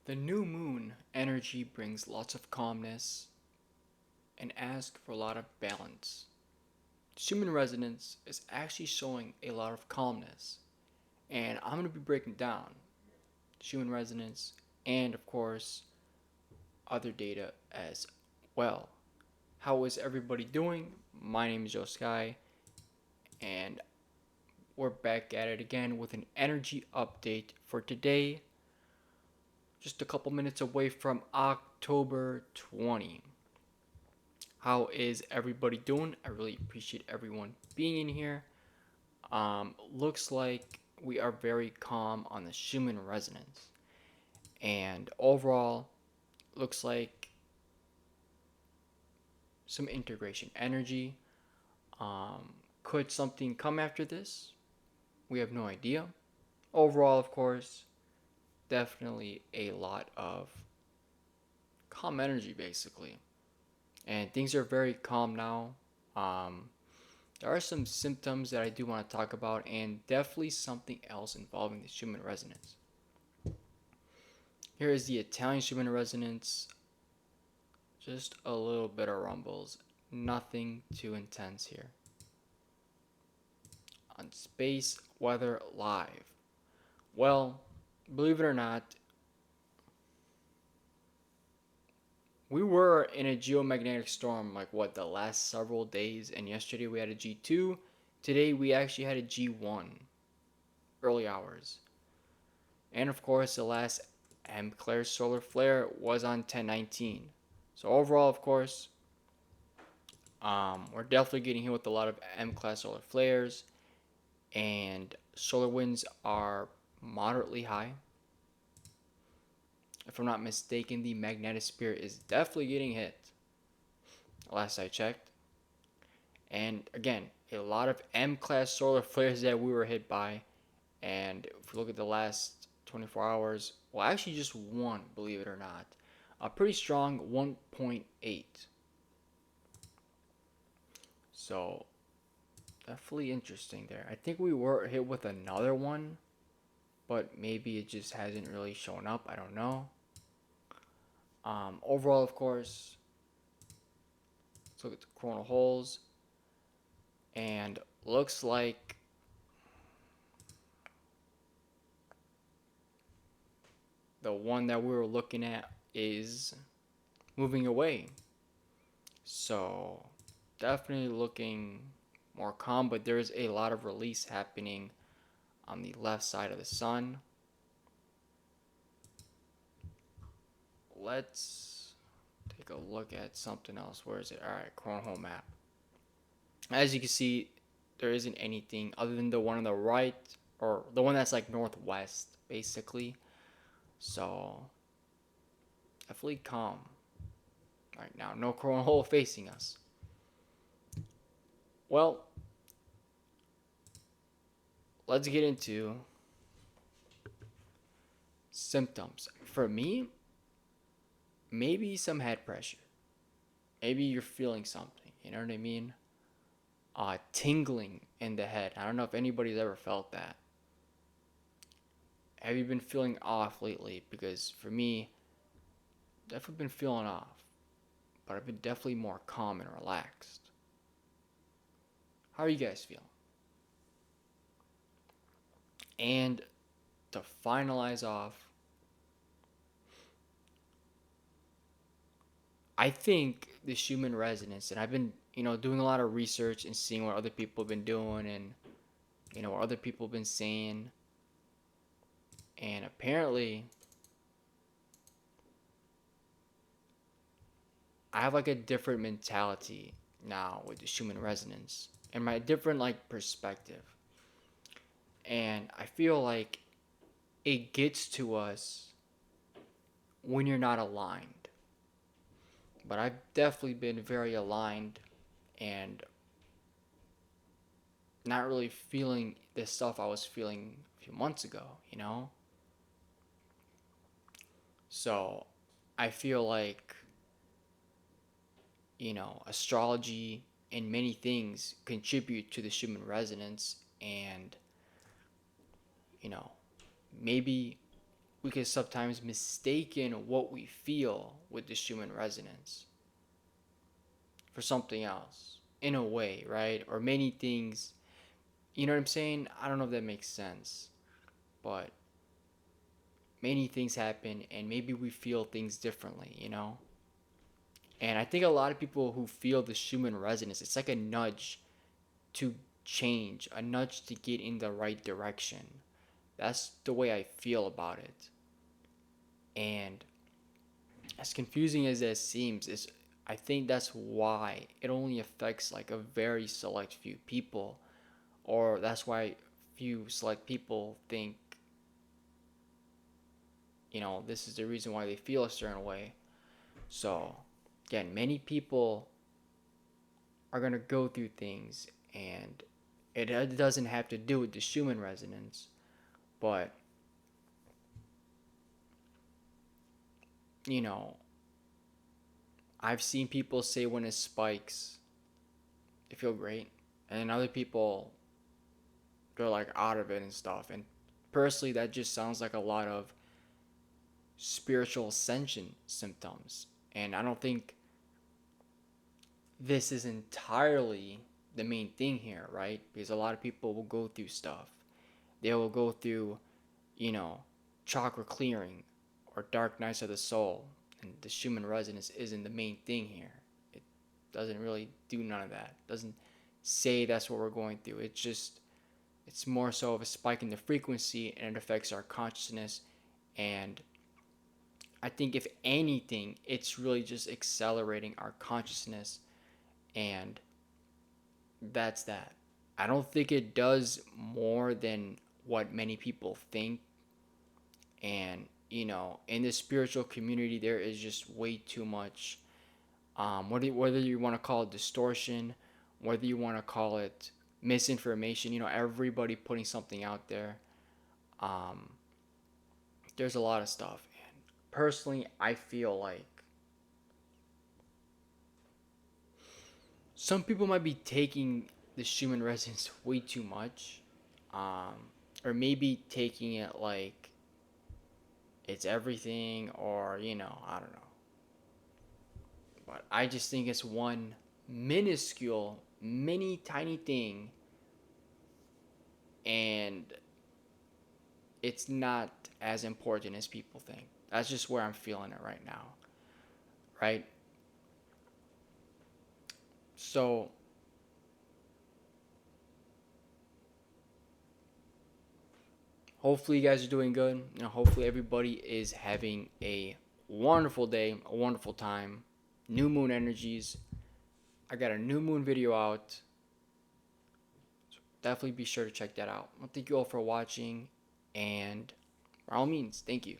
The new moon energy brings lots of calmness and asks for a lot of balance. Schumann Resonance is actually showing a lot of calmness, and I'm going to be breaking down Schumann Resonance and, of course, other data as well. How is everybody doing? My name is Joe Sky, and we're back at it again with an energy update for today, just a couple minutes away from October 20. How is everybody doing? I really appreciate everyone being in here. Looks like we are very calm on the Schumann resonance. And overall, looks like some integration energy. Could something come after this? We have no idea. Overall, of course, definitely a lot of calm energy, basically. And things are very calm now. Um, There are some symptoms that I do want to talk about, and definitely something else involving the Schumann resonance. Here is the Italian Schumann resonance. Just a little bit of rumbles. Nothing too intense here. On Space Weather Live. Well, believe it or not, we were in a geomagnetic storm like the last several days, and yesterday we had a G2. Today we actually had a G1, early hours. And of course, the last M Claire solar flare was on 1019. So overall, of course, we're definitely getting hit with a lot of M class solar flares, and solar winds are moderately high. If I'm not mistaken, the magnetosphere is definitely getting hit. Last I checked, and again, a lot of M class solar flares that we were hit by. And if we look at the last 24 hours, well, actually just one, believe it or not, a pretty strong 1.8. So definitely interesting there. I think we were hit with another one, but maybe it just hasn't really shown up. I don't know. Overall, of course, let's look at the coronal holes, and looks like the one that we were looking at is moving away. So definitely looking more calm, but there is a lot of release happening on the left side of the sun. Let's take a look at something else. Where is it? All right, cornhole map. As you can see, there isn't anything other than the one on the right, or the one that's like northwest, basically. So definitely calm right now. No cornhole facing us. Well, let's get into symptoms. For me, maybe some head pressure. Maybe you're feeling something. You know what I mean? Tingling in the head. I don't know if anybody's ever felt that. Have you been feeling off lately? Because for me, definitely been feeling off, but I've been definitely more calm and relaxed. How are you guys feeling? And to finalize off, I think the Schumann resonance, and I've been, doing a lot of research and seeing what other people have been doing, and what other people have been saying, and apparently I have like a different mentality now with the Schumann resonance and my different like perspective. And I feel like it gets to us when you're not aligned. But I've definitely been very aligned and not really feeling the stuff I was feeling a few months ago. So I feel like, astrology and many things contribute to the Schumann resonance, and, you know, maybe we can sometimes mistaken what we feel with the Schumann resonance for something else in a way, right? Or many things, you know what I'm saying? I don't know if that makes sense, but many things happen and maybe we feel things differently, you know? And I think a lot of people who feel the Schumann resonance, it's like a nudge to change, a nudge to get in the right direction. That's the way I feel about it. And as confusing as that seems, is I think that's why it only affects like a very select few people, or that's why few select people think, this is the reason why they feel a certain way. So, again, many people are gonna go through things, and it doesn't have to do with the Schumann resonance, but you know, I've seen people say when it spikes, they feel great, and other people they're like out of it and stuff. And personally, that just sounds like a lot of spiritual ascension symptoms. And I don't think this is entirely the main thing here, right? Because a lot of people will go through stuff. They will go through, you know, chakra clearing or dark nights of the soul. And the Schumann resonance isn't the main thing here. It doesn't really do none of that. It doesn't say that's what we're going through. It's more so of a spike in the frequency, and it affects our consciousness. And I think if anything, it's really just accelerating our consciousness, and that's that. I don't think it does more than what many people think. And in the spiritual community, there is just way too much. Whether you want to call it distortion, whether you want to call it misinformation, everybody putting something out there. Um, there's a lot of stuff. And personally, I feel like some people might be taking the Schumann resonance way too much, um, or maybe taking it like it's everything, or I don't know. But I just think it's one minuscule, mini tiny thing, and it's not as important as people think. That's just where I'm feeling it right now, right? So hopefully you guys are doing good. Hopefully everybody is having a wonderful day, a wonderful time. New moon energies. I got a new moon video out. So definitely be sure to check that out. Well, thank you all for watching, and by all means, thank you.